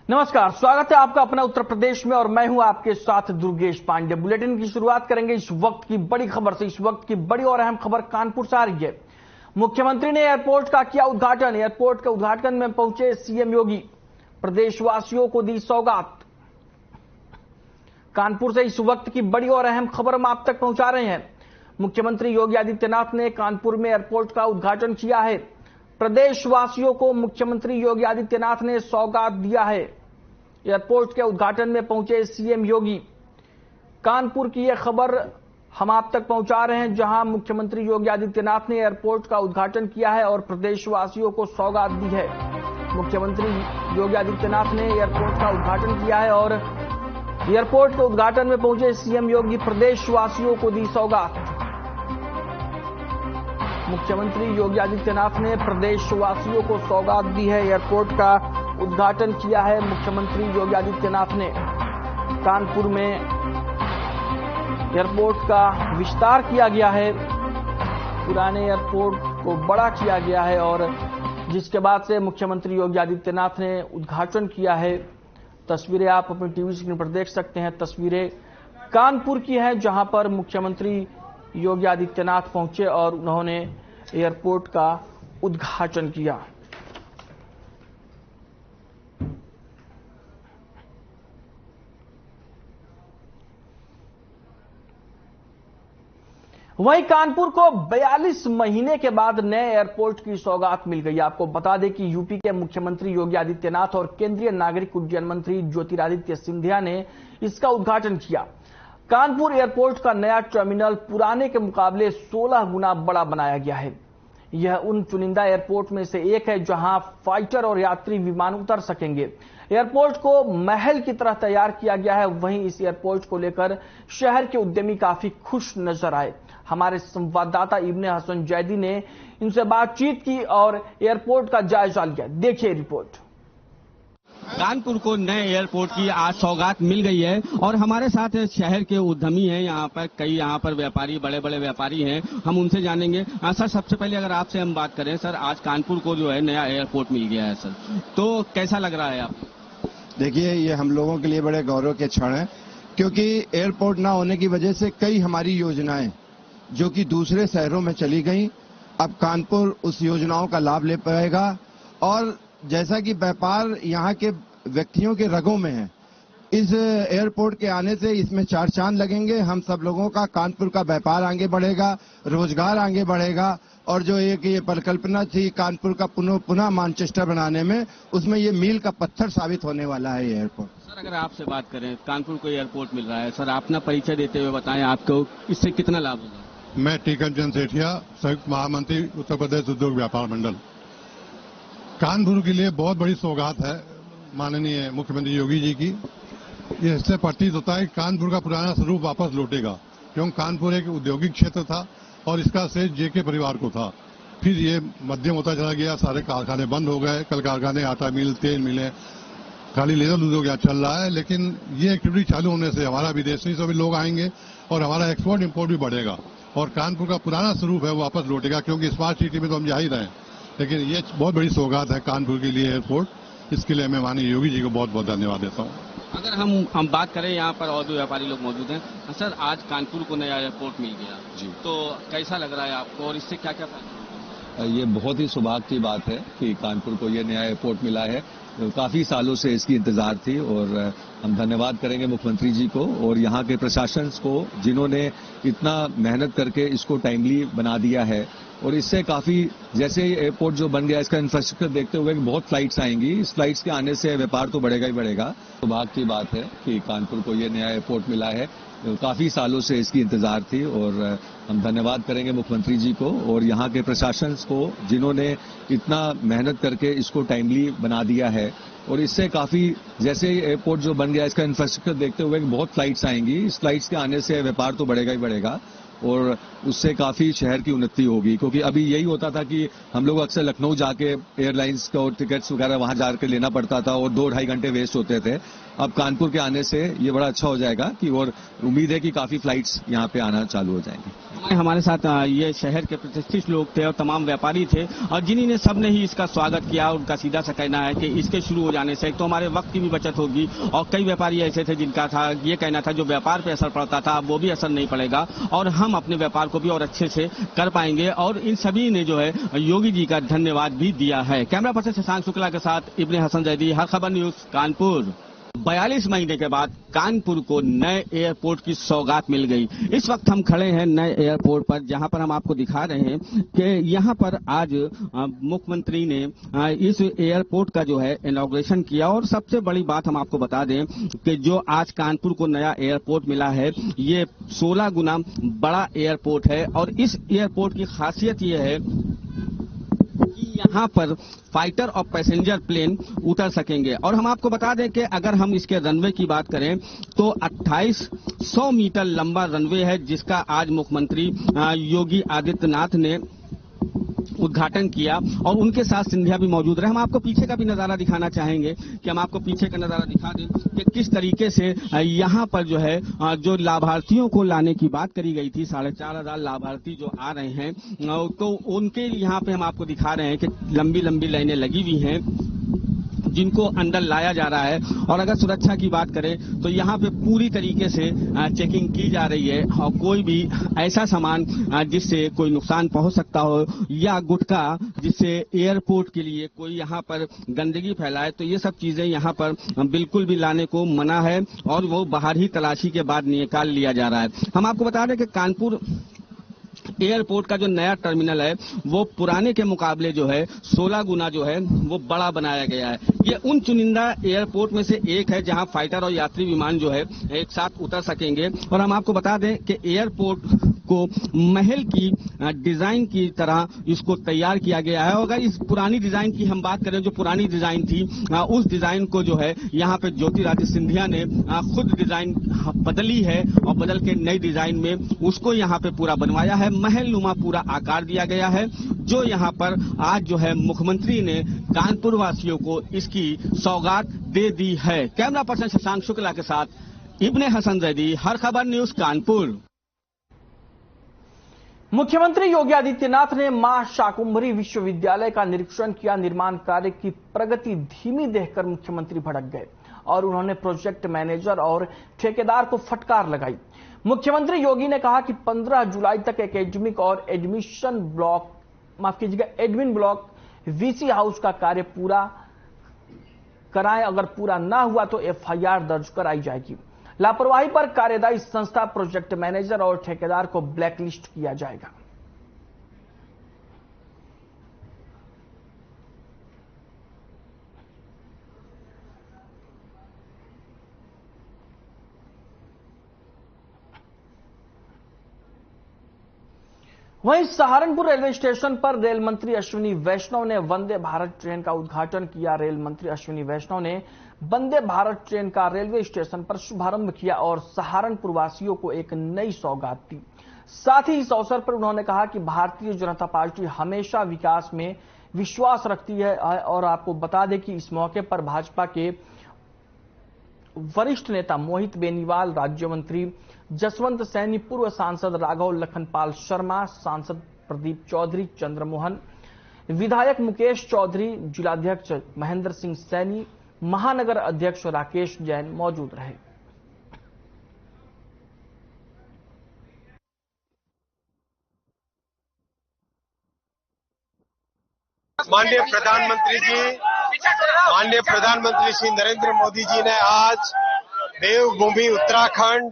नमस्कार, स्वागत है आपका अपना उत्तर प्रदेश में और मैं हूं आपके साथ दुर्गेश पांडे। बुलेटिन की शुरुआत करेंगे इस वक्त की बड़ी खबर से। इस वक्त की बड़ी और अहम खबर कानपुर से आ रही है। मुख्यमंत्री ने एयरपोर्ट का किया उद्घाटन। एयरपोर्ट के उद्घाटन में पहुंचे सीएम योगी, प्रदेशवासियों को दी सौगात। कानपुर से इस वक्त की बड़ी और अहम खबर हम आप तक पहुंचा रहे हैं। मुख्यमंत्री योगी आदित्यनाथ ने कानपुर में एयरपोर्ट का उद्घाटन किया है। प्रदेशवासियों को मुख्यमंत्री योगी आदित्यनाथ ने सौगात दिया है। एयरपोर्ट के उद्घाटन में पहुंचे सीएम योगी। कानपुर की यह खबर हम आप तक पहुंचा रहे हैं, जहां मुख्यमंत्री योगी आदित्यनाथ ने एयरपोर्ट का उद्घाटन किया है और प्रदेशवासियों को सौगात दी है। मुख्यमंत्री योगी आदित्यनाथ ने एयरपोर्ट का उद्घाटन किया है और एयरपोर्ट के उद्घाटन में पहुंचे सीएम योगी, प्रदेशवासियों को दी सौगात। मुख्यमंत्री योगी आदित्यनाथ ने प्रदेशवासियों को सौगात दी है। एयरपोर्ट का उद्घाटन किया है मुख्यमंत्री योगी आदित्यनाथ ने। कानपुर में एयरपोर्ट का विस्तार किया गया है, पुराने एयरपोर्ट को बड़ा किया गया है और जिसके बाद से मुख्यमंत्री योगी आदित्यनाथ ने उद्घाटन किया है। तस्वीरें आप अपनी टीवी स्क्रीन पर देख सकते हैं। तस्वीरें कानपुर की है, जहां पर मुख्यमंत्री योगी आदित्यनाथ पहुंचे और उन्होंने एयरपोर्ट का उद्घाटन किया। वहीं कानपुर को 42 महीने के बाद नए एयरपोर्ट की सौगात मिल गई। आपको बता दें कि यूपी के मुख्यमंत्री योगी आदित्यनाथ और केंद्रीय नागरिक उड्डयन मंत्री ज्योतिरादित्य सिंधिया ने इसका उद्घाटन किया। कानपुर एयरपोर्ट का नया टर्मिनल पुराने के मुकाबले 16 गुना बड़ा बनाया गया है। यह उन चुनिंदा एयरपोर्ट में से एक है जहां फाइटर और यात्री विमान उतर सकेंगे। एयरपोर्ट को महल की तरह तैयार किया गया है। वहीं इस एयरपोर्ट को लेकर शहर के उद्यमी काफी खुश नजर आए। हमारे संवाददाता इब्ने हसन जैदी ने इनसे बातचीत की और एयरपोर्ट का जायजा लिया। देखिए रिपोर्ट। कानपुर को नए एयरपोर्ट की आज सौगात मिल गई है और हमारे साथ शहर के उद्यमी हैं। यहाँ पर कई व्यापारी, बड़े बड़े व्यापारी हैं, हम उनसे जानेंगे। सर, सबसे पहले अगर आपसे हम बात करें, सर आज कानपुर को जो है नया एयरपोर्ट मिल गया है, सर तो कैसा लग रहा है आपको? देखिए, ये हम लोगों के लिए बड़े गौरव के क्षण है, क्योंकि एयरपोर्ट ना होने की वजह से कई हमारी योजनाएं जो कि दूसरे शहरों में चली गई, अब कानपुर उस योजनाओं का लाभ ले पाएगा। और जैसा कि व्यापार यहाँ के व्यक्तियों के रगों में है, इस एयरपोर्ट के आने से इसमें चार चांद लगेंगे। हम सब लोगों का, कानपुर का व्यापार आगे बढ़ेगा, रोजगार आगे बढ़ेगा और जो एक ये परिकल्पना थी कानपुर का पुनः मानचेस्टर बनाने में, उसमें ये मील का पत्थर साबित होने वाला है ये एयरपोर्ट। सर, अगर आपसे बात करें, कानपुर को एयरपोर्ट मिल रहा है, सर अपना परिचय देते हुए बताएं, आपको इससे कितना लाभ होगा? मैं टीकम चंद सेठिया, संयुक्त महामंत्री उत्तर प्रदेश उद्योग व्यापार मंडल। कानपुर के लिए बहुत बड़ी सौगात है माननीय मुख्यमंत्री योगी जी की। ये इससे प्रतीत होता है कि कानपुर का पुराना स्वरूप वापस लौटेगा, क्योंकि कानपुर एक औद्योगिक क्षेत्र था और इसका श्रेय जेके परिवार को था। फिर ये मध्यम होता चला गया, सारे कारखाने बंद हो गए। कल कारखाने, आटा मिल, तेल मिले, खाली लेदर उद्योग यहाँ चल रहा है। लेकिन ये एक्टिविटी चालू होने से हमारा विदेशी से भी लोग आएंगे और हमारा एक्सपोर्ट इम्पोर्ट भी बढ़ेगा और कानपुर का पुराना स्वरूप है वो वापस लौटेगा, क्योंकि स्मार्ट सिटी में तो हम जा ही रहे हैं। लेकिन ये बहुत बड़ी सौगात है कानपुर के लिए एयरपोर्ट। इसके लिए मैं माननीय योगी जी को बहुत बहुत धन्यवाद देता हूँ। अगर हम बात करें, यहाँ पर और भी व्यापारी लोग मौजूद हैं। सर, आज कानपुर को नया एयरपोर्ट मिल गया जी, तो कैसा लग रहा है आपको और इससे क्या क्या फायदा? ये बहुत ही सौभाग्य की बात है कि कानपुर को ये नया एयरपोर्ट मिला है। काफी सालों से इसकी इंतजार थी और हम धन्यवाद करेंगे मुख्यमंत्री जी को और यहाँ के प्रशासन को, जिन्होंने इतना मेहनत करके इसको टाइमली बना दिया है। और इससे काफी, जैसे एयरपोर्ट जो बन गया, इसका इंफ्रास्ट्रक्चर देखते हुए बहुत फ्लाइट्स आएंगी। इस फ्लाइट्स के आने से व्यापार तो बढ़ेगा ही बढ़ेगा। सौभाग्य की बात है कि कानपुर को ये नया एयरपोर्ट मिला है। काफी सालों से इसकी इंतजार थी और हम धन्यवाद करेंगे मुख्यमंत्री जी को और यहाँ के प्रशासन को, जिन्होंने इतना मेहनत करके इसको टाइमली बना दिया है। और इससे काफी, जैसे एयरपोर्ट जो बन गया, इसका इंफ्रास्ट्रक्चर देखते हुए बहुत फ्लाइट्स आएंगी। इस फ्लाइट्स के आने से व्यापार तो बढ़ेगा ही बढ़ेगा और उससे काफी शहर की उन्नति होगी। क्योंकि अभी यही होता था कि हम लोग अक्सर लखनऊ जाके एयरलाइंस का और टिकट्स वगैरह वहां जाकर लेना पड़ता था और 2-2.5 घंटे वेस्ट होते थे। अब कानपुर के आने से ये बड़ा अच्छा हो जाएगा कि और उम्मीद है कि काफी फ्लाइट्स यहाँ पे आना चालू हो जाएंगे। हमारे साथ ये शहर के प्रतिष्ठित लोग थे और तमाम व्यापारी थे और जिन्हीं सबने ही इसका स्वागत किया। उनका सीधा सा कहना है कि इसके शुरू हो जाने से एक तो हमारे वक्त की भी बचत होगी और कई व्यापारी ऐसे थे जिनका था ये कहना था जो व्यापार पे असर पड़ता था वो भी असर नहीं पड़ेगा और हम अपने व्यापार को भी और अच्छे से कर पाएंगे। और इन सभी ने जो है योगी जी का धन्यवाद भी दिया है। कैमरा पर्सन शशांक शुक्ला के साथ इब्ने हसन जैदी, हर खबर न्यूज, कानपुर। 42 महीने के बाद कानपुर को नए एयरपोर्ट की सौगात मिल गई। इस वक्त हम खड़े हैं नए एयरपोर्ट पर, जहां पर हम आपको दिखा रहे हैं कि यहां पर आज मुख्यमंत्री ने इस एयरपोर्ट का जो है इनॉग्रेशन किया। और सबसे बड़ी बात हम आपको बता दें कि जो आज कानपुर को नया एयरपोर्ट मिला है ये 16 गुना बड़ा एयरपोर्ट है और इस एयरपोर्ट की खासियत ये है यहाँ पर फाइटर और पैसेंजर प्लेन उतर सकेंगे। और हम आपको बता दें कि अगर हम इसके रनवे की बात करें तो 2800 मीटर लंबा रनवे है जिसका आज मुख्यमंत्री योगी आदित्यनाथ ने उद्घाटन किया और उनके साथ सिंधिया भी मौजूद रहे। हम आपको पीछे का भी नजारा दिखाना चाहेंगे कि हम आपको पीछे का नजारा दिखा दें कि किस तरीके से यहाँ पर जो है जो लाभार्थियों को लाने की बात करी गई थी, 4,500 लाभार्थी जो आ रहे हैं तो उनके यहाँ पे हम आपको दिखा रहे हैं कि लंबी लंबी लाइनें लगी हुई हैं जिनको अंदर लाया जा रहा है। और अगर सुरक्षा की बात करें तो यहाँ पे पूरी तरीके से चेकिंग की जा रही है और कोई भी ऐसा सामान जिससे कोई नुकसान पहुंच सकता हो या गुटखा जिससे एयरपोर्ट के लिए कोई यहाँ पर गंदगी फैलाए तो ये सब चीजें यहाँ पर बिल्कुल भी लाने को मना है और वो बाहर ही तलाशी के बाद निकाल लिया जा रहा है। हम आपको बता दें कि कानपुर एयरपोर्ट का जो नया टर्मिनल है वो पुराने के मुकाबले जो है 16 गुना जो है वो बड़ा बनाया गया है। ये उन चुनिंदा एयरपोर्ट में से एक है जहां फाइटर और यात्री विमान जो है एक साथ उतर सकेंगे। और हम आपको बता दें कि एयरपोर्ट को महल की डिजाइन की तरह इसको तैयार किया गया है। अगर इस पुरानी डिजाइन की हम बात करें, जो पुरानी डिजाइन थी उस डिजाइन को जो है यहाँ पे ज्योतिरादित्य सिंधिया ने खुद डिजाइन बदली है और बदल के नई डिजाइन में उसको यहाँ पे पूरा बनवाया है। महल नुमा पूरा आकार दिया गया है जो यहाँ पर आज जो है मुख्यमंत्री ने कानपुर वासियों को इसकी सौगात दे दी है। कैमरा पर्सन शशांक शुक्ला के साथ इब्ने हसन जैदी, हर खबर न्यूज, कानपुर। मुख्यमंत्री योगी आदित्यनाथ ने मां शाकुंभरी विश्वविद्यालय का निरीक्षण किया। निर्माण कार्य की प्रगति धीमी देखकर मुख्यमंत्री भड़क गए और उन्होंने प्रोजेक्ट मैनेजर और ठेकेदार को फटकार लगाई। मुख्यमंत्री योगी ने कहा कि 15 जुलाई तक एकेडमिक और admission block admin block VC house का कार्य पूरा कराएं। अगर पूरा ना हुआ तो एफआईआर दर्ज कराई जाएगी। लापरवाही पर कार्यदायी संस्था, प्रोजेक्ट मैनेजर और ठेकेदार को ब्लैकलिस्ट किया जाएगा। वहीं सहारनपुर रेलवे स्टेशन पर रेल मंत्री अश्विनी वैष्णव ने वंदे भारत ट्रेन का उद्घाटन किया। रेल मंत्री अश्विनी वैष्णव ने वंदे भारत ट्रेन का रेलवे स्टेशन पर शुभारंभ किया और सहारनपुर वासियों को एक नई सौगात दी। साथ ही इस अवसर पर उन्होंने कहा कि भारतीय जनता पार्टी हमेशा विकास में विश्वास रखती है। और आपको बता दें कि इस मौके पर भाजपा के वरिष्ठ नेता मोहित बेनीवाल, राज्य मंत्री जसवंत सैनी, पूर्व सांसद राघव लखनपाल शर्मा, सांसद प्रदीप चौधरी, चंद्रमोहन, विधायक मुकेश चौधरी, जिलाध्यक्ष महेंद्र सिंह सैनी, महानगर अध्यक्ष राकेश जैन मौजूद रहे। माननीय प्रधानमंत्री श्री नरेंद्र मोदी जी ने आज देवभूमि उत्तराखंड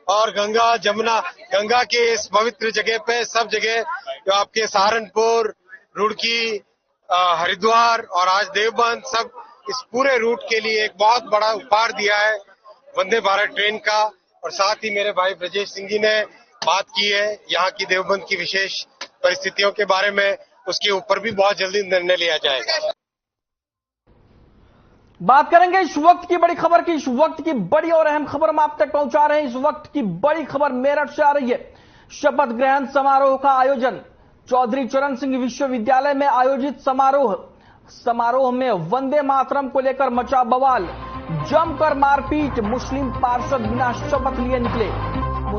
और गंगा के इस पवित्र जगह पे सब जगह जो आपके सहारनपुर, रुड़की, हरिद्वार और आज देवबंद, सब इस पूरे रूट के लिए एक बहुत बड़ा उपहार दिया है वंदे भारत ट्रेन का। और साथ ही मेरे भाई ब्रजेश सिंह जी ने बात की है यहाँ की देवबंद की विशेष परिस्थितियों के बारे में, उसके ऊपर भी बहुत जल्दी निर्णय लिया जाएगा। बात करेंगे इस वक्त की बड़ी खबर की। इस वक्त की बड़ी और अहम खबर हम आप तक पहुंचा रहे हैं। इस वक्त की बड़ी खबर मेरठ से आ रही है। शपथ ग्रहण समारोह का आयोजन चौधरी चरण सिंह विश्वविद्यालय में आयोजित समारोह में वंदे मातरम को लेकर मचा बवाल, जमकर मारपीट, मुस्लिम पार्षद बिना शपथ लिए निकले।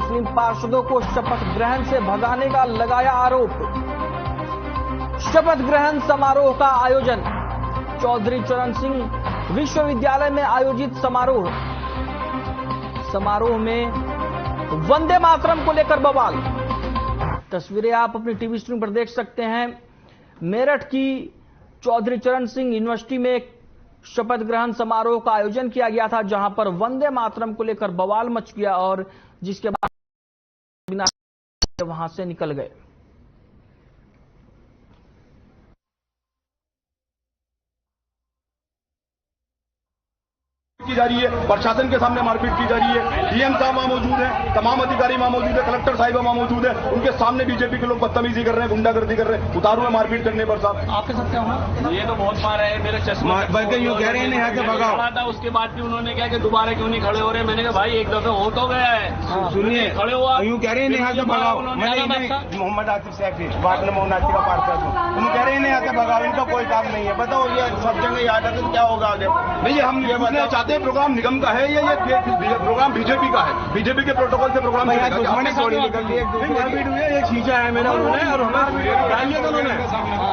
मुस्लिम पार्षदों को शपथ ग्रहण से भगाने का लगाया आरोप। शपथ ग्रहण समारोह का आयोजन, चौधरी चरण सिंह विश्वविद्यालय में आयोजित समारोह में वंदे मातरम को लेकर बवाल। तस्वीरें आप अपनी टीवी स्क्रीन पर देख सकते हैं। मेरठ की चौधरी चरण सिंह यूनिवर्सिटी में एक शपथ ग्रहण समारोह का आयोजन किया गया था, जहां पर वंदे मातरम को लेकर बवाल मच गया और जिसके बाद बिना वहां से निकल गए। की जा रही है, प्रशासन के सामने मारपीट की जा रही है। डीएम साहब वहां मौजूद है, तमाम अधिकारी वहां मौजूद है, कलेक्टर साहिब वहां मौजूद है। उनके सामने बीजेपी के लोग बदतमीजी कर रहे हैं, गुंडागर्दी कर रहे हैं, उतारू है मारपीट करने पर। साहब आपके साथ क्या हुआ? ये तो बहुत मार है, मेरे चश्मा बल्कि यूं कह रहे हैं यहाँ से भगाओ था। उसके बाद भी उन्होंने क्या कि दोबारा क्यों नहीं खड़े हो रहे। मैंने कहा भाई एक दफे हो तो गया है, सुनिए खड़े हुआ। यूं कह रहे हैं यहाँ से भगाओ। मोहम्मद आतिफ सैफी वार्ड नंबर 79 का पार्षद हूँ। तुम कह रहे हैं यहाँ से भगाओ, इनका कोई काम नहीं है। बताओ ये सब जगह याद है तो क्या होगा आगे? नहीं हम ये बताना चाहते हैं, प्रोग्राम निगम का है ये प्रोग्राम बीजेपी का है, बीजेपी के प्रोटोकॉल से प्रोग्राम दुश्मनी थोड़ी निकल रही है। मारपीट हुई है, एक खींचा है मेरा उन्होंने और हमें डालिए उन्होंने।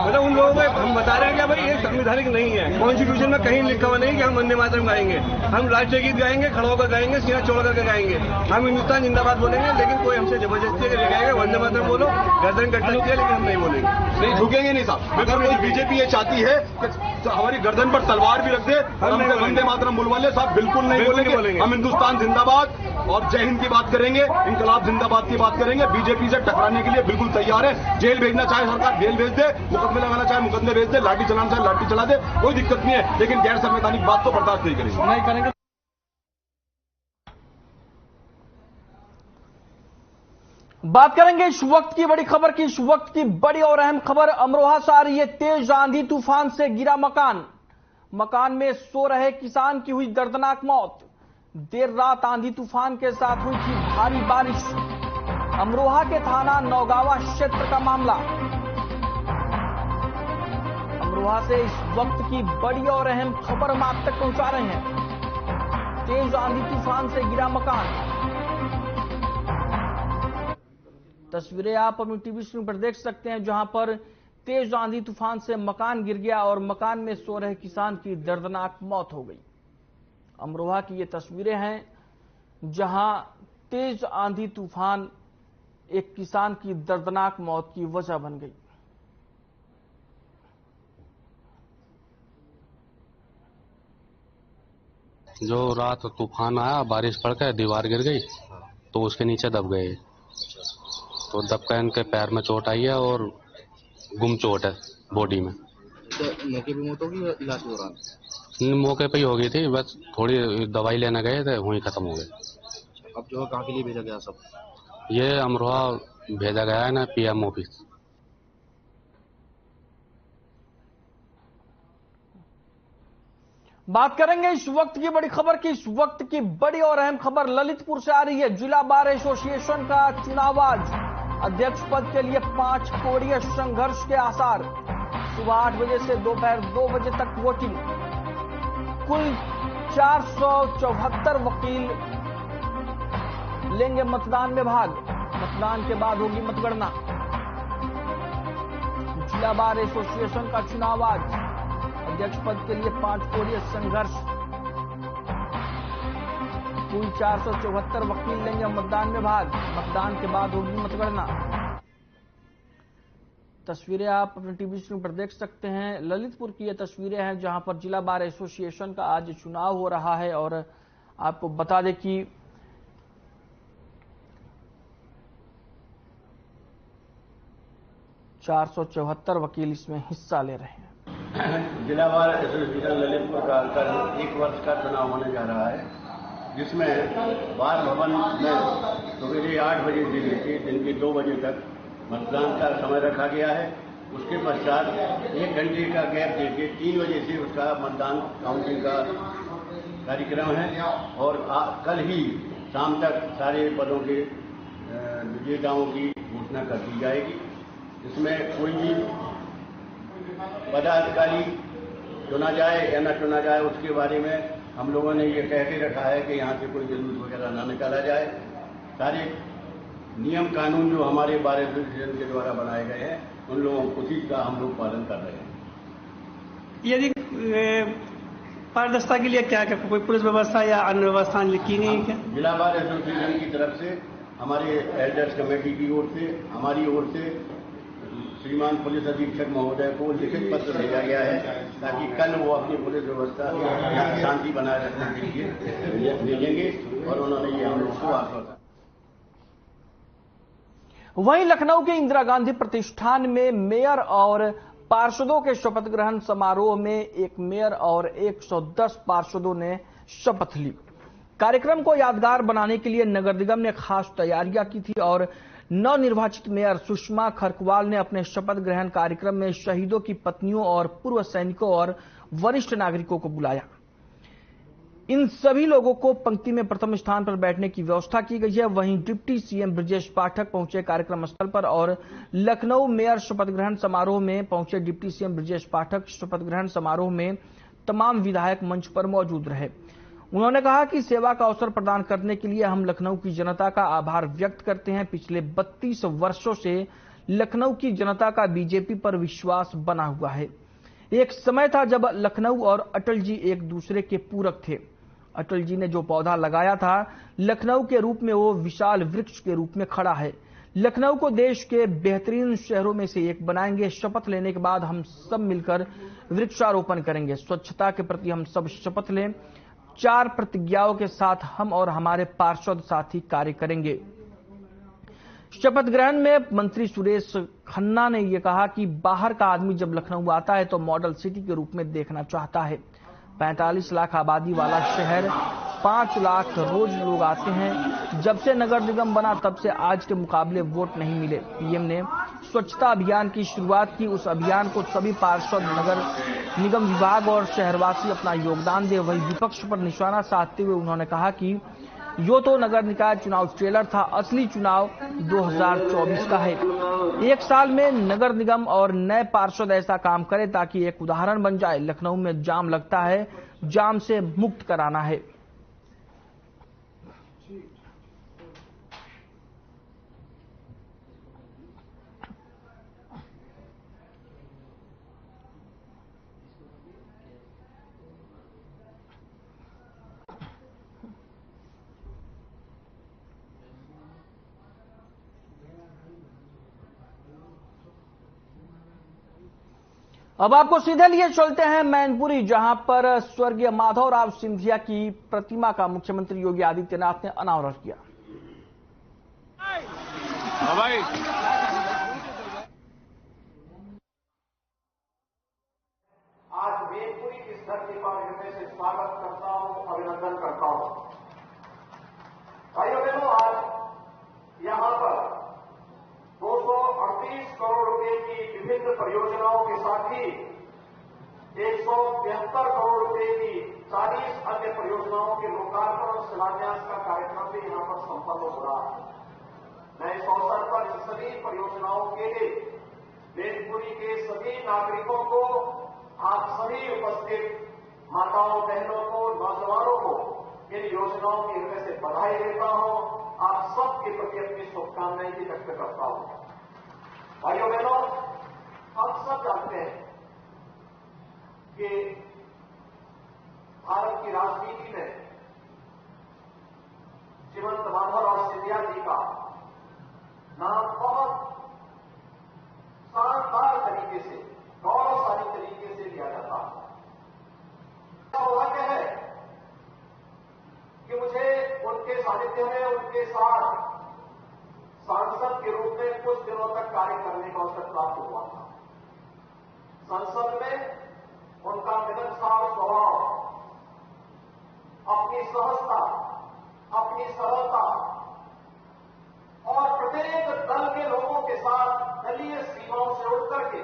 मतलब उन लोगों को हम बता रहे हैं कि भाई ये संवैधानिक नहीं है, कॉन्स्टिट्यूशन में कहीं लिखा हुआ नहीं कि हम वंदे मातरम गाएंगे। हम राष्ट्रीय गीत गाएंगे, खड़ा होकर गाएंगे, सीना चौड़ करके गाएंगे। हम हिंदुस्तान जिंदाबाद बोलेंगे, लेकिन कोई हमसे जबरदस्ती लगाएगा वंदे मातरम बोलो, गर्दन कट सकती है, लेकिन हम नहीं बोलेंगे। नहीं झुकेंगे नहीं साहब। अगर कोई बीजेपी ये चाहती है कि हमारी गर्दन पर तलवार भी रख दे, हमसे वंदे मातरम बुलवा ले साहब, बिल्कुल नहीं बोलेंगे। हम हिंदुस्तान जिंदाबाद और जय हिंद की बात करेंगे, इंकलाब जिंदाबाद की बात करेंगे। बीजेपी से टकराने के लिए बिल्कुल तैयार है। जेल भेजना चाहे सरकार जेल भेज दे, मुकदमे लगाना चाहे मुकदमे भेज दे, लाठी चलाना चाहे लाठी चला दे, कोई दिक्कत नहीं है। लेकिन गैर संवैधानिक बात तो बर्दाश्त नहीं करेंगे। बात करेंगे इस वक्त की बड़ी खबर की। इस वक्त की बड़ी और अहम खबर अमरोहा से आ रही है। तेज आंधी तूफान से गिरा मकान में सो रहे किसान की हुई दर्दनाक मौत। देर रात आंधी तूफान के साथ हुई थी भारी बारिश। अमरोहा के थाना नौगावा क्षेत्र का मामला। अमरोहा से इस वक्त की बड़ी और अहम खबर हम आप तक पहुंचा रहे हैं। तेज आंधी तूफान से गिरा मकान। तस्वीरें आप अपनी टीवी स्क्रीन पर देख सकते हैं, जहां पर तेज आंधी तूफान से मकान गिर गया और मकान में सो रहे किसान की दर्दनाक मौत हो गई। अमरोहा की ये तस्वीरें हैं, जहां तेज आंधी तूफान एक किसान की दर्दनाक मौत की वजह बन गई। जो रात तूफान आया, बारिश पड़कर दीवार गिर गई तो उसके नीचे दब गए। तो दबकर इनके पैर में चोट आई है और गुम चोट है बॉडी में। मौके पे मौत होगी, इलाज हो रहा है? मौके पे ही हो गई थी, बस थोड़ी दवाई लेने गए थे, वहीं खत्म हो गए। अब जो है कहाँ के लिए भेजा गया सब? ये अमरोहा भेजा गया है ना, पीएम ऑफिस। बात करेंगे इस वक्त की बड़ी खबर की। इस वक्त की बड़ी और अहम खबर ललितपुर से आ रही है। जिला बार एसोसिएशन का चुनाव आज। अध्यक्ष पद के लिए 5 कोणीय संघर्ष के आसार। सुबह 8 बजे से दोपहर 2 बजे तक वोटिंग। कुल 474 वकील लेंगे मतदान में भाग। मतदान के बाद होगी मतगणना। जिला बार एसोसिएशन का चुनाव आज। अध्यक्ष पद के लिए 5 कोणीय संघर्ष। कुल 474 वकील लेंगे मतदान में भाग। मतदान के बाद होगी मतगणना। तस्वीरें आप अपने टीवी स्क्रीन पर देख सकते हैं। ललितपुर की ये तस्वीरें हैं, जहां पर जिला बार एसोसिएशन का आज चुनाव हो रहा है। और आपको बता दें कि ,474 वकील इसमें हिस्सा ले रहे हैं। जिला बार एसोसिएशन ललितपुर का कल 1 वर्ष का चुनाव होने जा रहा है, जिसमें बार भवन में सुबह 8 बजे से लेकर दिन के 2 बजे तक मतदान का समय रखा गया है। उसके पश्चात 1 घंटे का गैप देके 3 बजे से उसका मतदान काउंटिंग का कार्यक्रम है। और कल ही शाम तक सारे पदों के विजेताओं की घोषणा कर दी जाएगी। इसमें कोई भी पदाधिकारी चुना जाए या न चुना जाए, उसके बारे में हम लोगों ने ये कह के रखा है कि यहाँ से कोई जुलूस वगैरह न निकाला जाए। सारे नियम कानून जो हमारे बार एसोसिएशन के द्वारा बनाए गए हैं उन लोगों उसी का हम लोग पालन कर रहे हैं। यदि पारदर्शिता के लिए क्या क्या कोई पुलिस व्यवस्था या अन्य व्यवस्था की गई है क्या? जिला बार एसोसिएशन की तरफ से हमारे एल्डर्स कमेटी की ओर से हमारी ओर से श्रीमान पुलिस अधीक्षक महोदय को लिखित पत्र भेजा गया है ताकि कल वो अपनी पुलिस व्यवस्था शांति बनाए रखने के लिए भेजेंगे और उन्होंने ये हम लोग को आश्वासन। वहीं लखनऊ के इंदिरा गांधी प्रतिष्ठान में मेयर और पार्षदों के शपथ ग्रहण समारोह में एक मेयर और 110 पार्षदों ने शपथ ली। कार्यक्रम को यादगार बनाने के लिए नगर निगम ने खास तैयारियां की थी और नवनिर्वाचित मेयर सुषमा खरकवाल ने अपने शपथ ग्रहण कार्यक्रम में शहीदों की पत्नियों और पूर्व सैनिकों और वरिष्ठ नागरिकों को बुलाया। इन सभी लोगों को पंक्ति में प्रथम स्थान पर बैठने की व्यवस्था की गई है। वहीं डिप्टी सीएम ब्रजेश पाठक पहुंचे कार्यक्रम स्थल पर और लखनऊ मेयर शपथ ग्रहण समारोह में पहुंचे डिप्टी सीएम ब्रजेश पाठक शपथ ग्रहण समारोह में तमाम विधायक मंच पर मौजूद रहे। उन्होंने कहा कि सेवा का अवसर प्रदान करने के लिए हम लखनऊ की जनता का आभार व्यक्त करते हैं। पिछले 32 वर्षों से लखनऊ की जनता का बीजेपी पर विश्वास बना हुआ है। एक समय था जब लखनऊ और अटल जी एक दूसरे के पूरक थे। अटल जी ने जो पौधा लगाया था लखनऊ के रूप में वो विशाल वृक्ष के रूप में खड़ा है। लखनऊ को देश के बेहतरीन शहरों में से एक बनाएंगे। शपथ लेने के बाद हम सब मिलकर वृक्षारोपण करेंगे। स्वच्छता के प्रति हम सब शपथ लें। 4 प्रतिज्ञाओं के साथ हम और हमारे पार्षद साथी कार्य करेंगे। शपथ ग्रहण में मंत्री सुरेश खन्ना ने यह कहा कि बाहर का आदमी जब लखनऊ आता है तो मॉडल सिटी के रूप में देखना चाहता है। 45 लाख आबादी वाला शहर, 5 लाख रोज लोग आते हैं। जब से नगर निगम बना तब से आज के मुकाबले वोट नहीं मिले। पीएम ने स्वच्छता अभियान की शुरुआत की। उस अभियान को सभी पार्षद, नगर निगम विभाग और शहरवासी अपना योगदान दे। वहीं विपक्ष पर निशाना साधते हुए उन्होंने कहा कि यो तो नगर निकाय चुनाव ट्रेलर था, असली चुनाव 2024 का है। एक साल में नगर निगम और नए पार्षद ऐसा काम करें ताकि एक उदाहरण बन जाए। लखनऊ में जाम लगता है, जाम से मुक्त कराना है। अब आपको सीधे लिए चलते हैं मैनपुरी, जहां पर स्वर्गीय माधवराव सिंधिया की प्रतिमा का मुख्यमंत्री योगी आदित्यनाथ ने अनावरण किया। आज मैनपुरी की धरती पर हृदय से स्वागत करता हूं, अभिनंदन करता हूं। भाइयों बहनों, आज यहां पर 238 करोड़ रुपए की विभिन्न परियोजनाओं के साथ ही 172 करोड़ रुपए की 40 अन्य परियोजनाओं के लोकार्पण और शिलान्यास का कार्यक्रम भी यहां पर संपन्न हो रहा है। मैं इस अवसर पर इन सभी परियोजनाओं के लिए मैनपुरी के सभी नागरिकों को, आप सभी उपस्थित माताओं, बहनों को, नौजवानों को इन योजनाओं की हृदय से बधाई देता हूं। आप सबके प्रति अपनी शुभकामनाएं भी व्यक्त करता हूं। भाइयों बहनों, हम सब जानते हैं कि भारत की राजनीति में श्रीमंत माधवराव सिंधिया जी का नाम बहुत शानदार तरीके से, गौरवशाली तरीके से लिया जाता है। सौभाग्य है कि मुझे उनके सानिध्य में, उनके साथ सांसद के रूप में कुछ दिनों तक कार्य करने का अवसर प्राप्त हुआ था। संसद में उनका मिलनसार स्वभाव, अपनी सहजता, अपनी सरलता और प्रत्येक दल के लोगों के साथ दलीय सीमाओं से उठ करके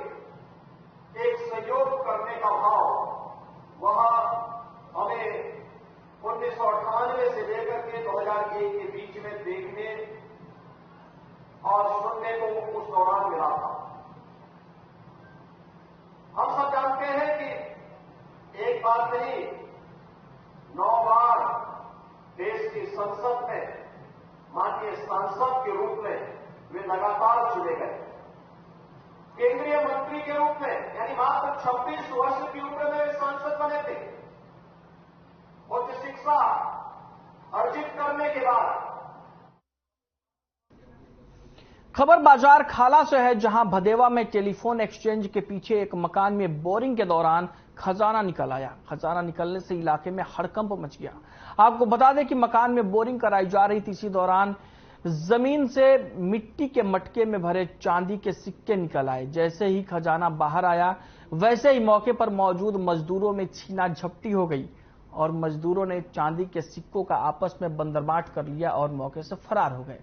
एक सहयोग करने का भाव, वह हमें 1998 से लेकर के 2001 के बीच में देखने और सुनने को उस दौरान मिला था। हम सब जानते हैं कि एक बार नहीं, 9 बार देश की संसद में माननीय सांसद के रूप में वे लगातार चुने गए। केंद्रीय मंत्री के रूप में यानी मात्र 26 वर्ष की उम्र में वे सांसद बने थे। उच्च शिक्षा अर्जित करने के बाद खबर बाजार खाला से है, जहां भदेवा में टेलीफोन एक्सचेंज के पीछे एक मकान में बोरिंग के दौरान खजाना निकल आया। खजाना निकलने से इलाके में हड़कंप मच गया। आपको बता दें कि मकान में बोरिंग कराई जा रही थी। इसी दौरान जमीन से मिट्टी के मटके में भरे चांदी के सिक्के निकल आए। जैसे ही खजाना बाहर आया, वैसे ही मौके पर मौजूद मजदूरों में छीना झपटी हो गई और मजदूरों ने चांदी के सिक्कों का आपस में बंदरबाट कर लिया और मौके से फरार हो गए।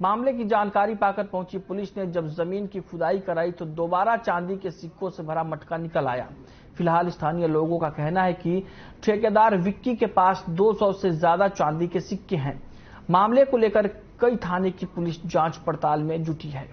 मामले की जानकारी पाकर पहुंची पुलिस ने जब जमीन की खुदाई कराई तो दोबारा चांदी के सिक्कों से भरा मटका निकल आया। फिलहाल स्थानीय लोगों का कहना है कि ठेकेदार विक्की के पास 200 से ज्यादा चांदी के सिक्के हैं। मामले को लेकर कई थाने की पुलिस जांच पड़ताल में जुटी है।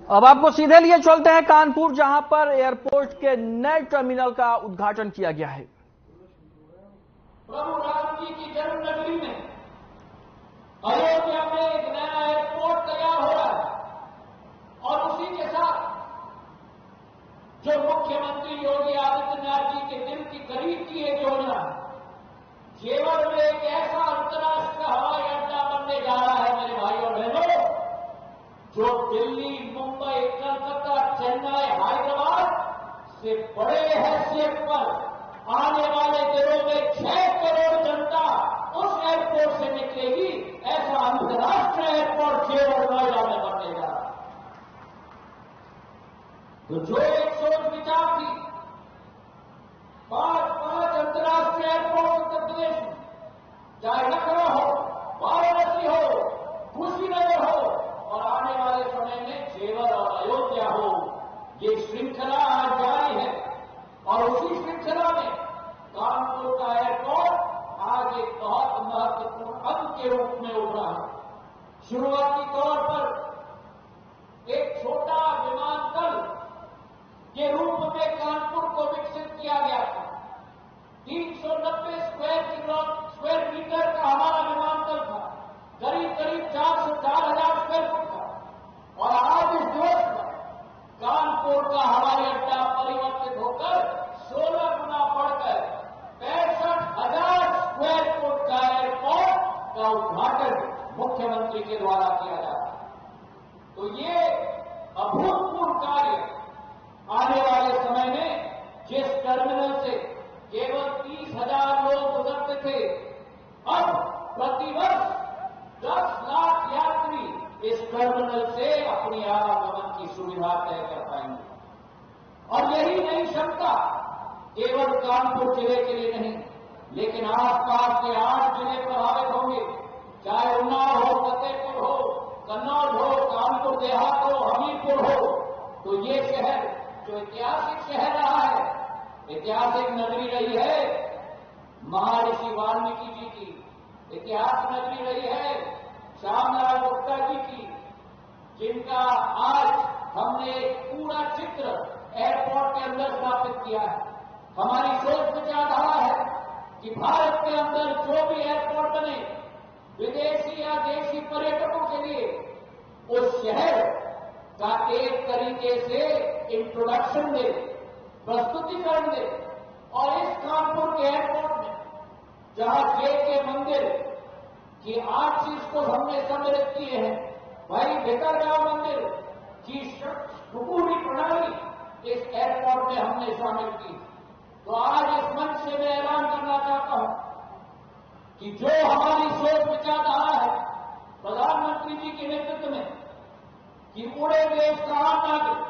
अब आपको सीधे लिए चलते हैं कानपुर, जहां पर एयरपोर्ट के नए टर्मिनल का उद्घाटन किया गया है। प्रभु राम जी की जन्मनगरी में अयोध्या में एक नया एयरपोर्ट तैयार हो रहा है और उसी के साथ जो मुख्यमंत्री योगी आदित्यनाथ जी के दिल की करीब की एक योजना जेवर में एक ऐसा अंतर्राष्ट्रीय हवाई अड्डा बनने जा रहा है मेरे भाई और बहनों, जो दिल्ली, मुंबई, कलकत्ता, चेन्नई, हैदराबाद से बड़े हैसियत पर आने वाले दिनों में 6 करोड़ जनता उस एयरपोर्ट से निकलेगी। ऐसा अंतर्राष्ट्रीय एयरपोर्ट जेवर नोएडा में बनने जा रहा है। तो जो एक सोच विचार थी 5 अंतर्राष्ट्रीय एयरपोर्ट उत्तर प्रदेश में, चाहे लखनऊ हो, वाराणसी हो, कुशीनगर हो और आने वाले समय में जेवर और अयोध्या हो, ये श्रृंखला आज जारी है। और उसी श्रृंखला में कानपुर का एयरपोर्ट आज एक बहुत महत्वपूर्ण अंग के रूप में उभरा है। शुरुआती तौर पर एक छोटा विमानतल के रूप में कानपुर को विकसित किया गया था। 390 स्क्वायर मीटर का हमारा विमानतल था, करीब 4,000 स्क्वायर फुट था। और आज इस दिवस पर कानपुर का हवाई अड्डा परिवर्तित होकर 16 गुना बढ़कर 65,000 स्क्वायर फुट का एयरपोर्ट का उद्घाटन मुख्यमंत्री के द्वारा किया जाता है। तो ये अभूतपूर्व कार्य आने वाले समय में जिस टर्मिनल से केवल 30,000 लोग गुजरते थे, अब प्रतिवर्ष 10 लाख यात्री इस टर्मिनल से अपनी आवागमन की सुविधा तय कर पाएंगे। और यही नई क्षमता केवल कानपुर जिले के लिए नहीं, लेकिन आसपास के 8 जिले प्रभावित होंगे, चाहे उन्नाव हो, फतेहपुर हो, कन्नौज हो, कानपुर देहात हो, हमीरपुर हो। तो ये शहर जो ऐतिहासिक शहर रहा है, ऐतिहासिक नगरी रही है महर्षि वाल्मीकि जी की, इतिहास नगरी रही है श्यामलाल गुप्ता जी की, जिनका आज हमने एक पूरा चित्र एयरपोर्ट के अंदर स्थापित किया है। हमारी सोच विचारधारा है कि भारत के अंदर जो भी एयरपोर्ट बने, विदेशी या देशी पर्यटकों के लिए उस शहर का एक तरीके से इंट्रोडक्शन दे, प्रस्तुतिकरण दे। और इस कानपुर के एयरपोर्ट में जहां के मंदिर की 8 चीज को हमने सम्मिलित किए हैं, वही भितरगांव मंदिर की पूरी प्रणाली इस एयरपोर्ट में हमने शामिल की। तो आज इस मंच से मैं ऐलान करना चाहता हूं कि जो हमारी सोच विचारधारा है प्रधानमंत्री जी के नेतृत्व में कि पूरे देश का आम नागरिक,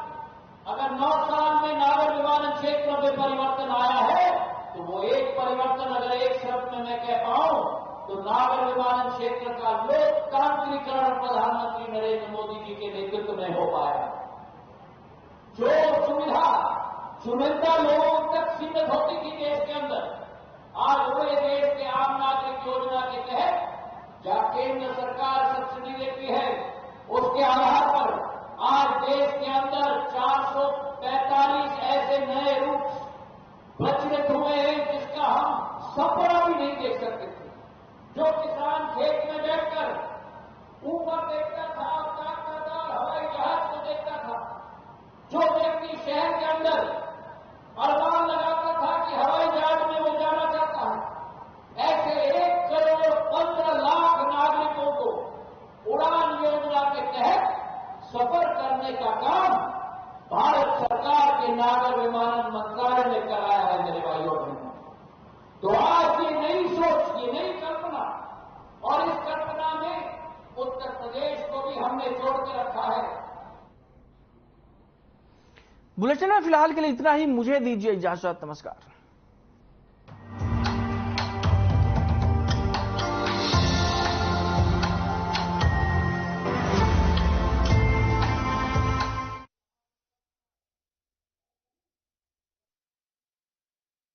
अगर 9 साल में नागर विमानन क्षेत्र में परिवर्तन आया है, तो वो एक परिवर्तन अगर एक शब्द में मैं कह पाऊं तो नागर विमानन क्षेत्र का लोकतांत्रिकरण प्रधानमंत्री नरेंद्र मोदी जी के नेतृत्व में हो पाया। जो सुविधा सुविधा लोगों तक सीमित होती थी देश के अंदर, आज पूरे देश के आम नागरिक योजना के तहत जहां केंद्र सरकार सब्सिडी देती है, उसके आधार पर आज देश के अंदर 445 ऐसे नए रूट प्रचलित हुए हैं जिसका हम सपना भी नहीं देख सकते थे। जो किसान खेत में बैठकर ऊपर देखता था, ताकता था, हवाई जहाज को देखता था, जो व्यक्ति शहर के अंदर अरमान लगाता था कि हवाई जहाज में वो जाना चाहता है, ऐसे 1 करोड़ 15 लाख नागरिकों को उड़ान योजना के तहत सफर करने का काम भारत सरकार के नागर विमानन मंत्रालय ने कराया है मेरे भाइयों और बहनों। तो आज ये नई सोच, ये नई कल्पना, और इस कल्पना में उत्तर प्रदेश को भी हमने जोड़ के रखा है। बुलेटिन में फिलहाल के लिए इतना ही। मुझे दीजिए इजाजत। नमस्कार।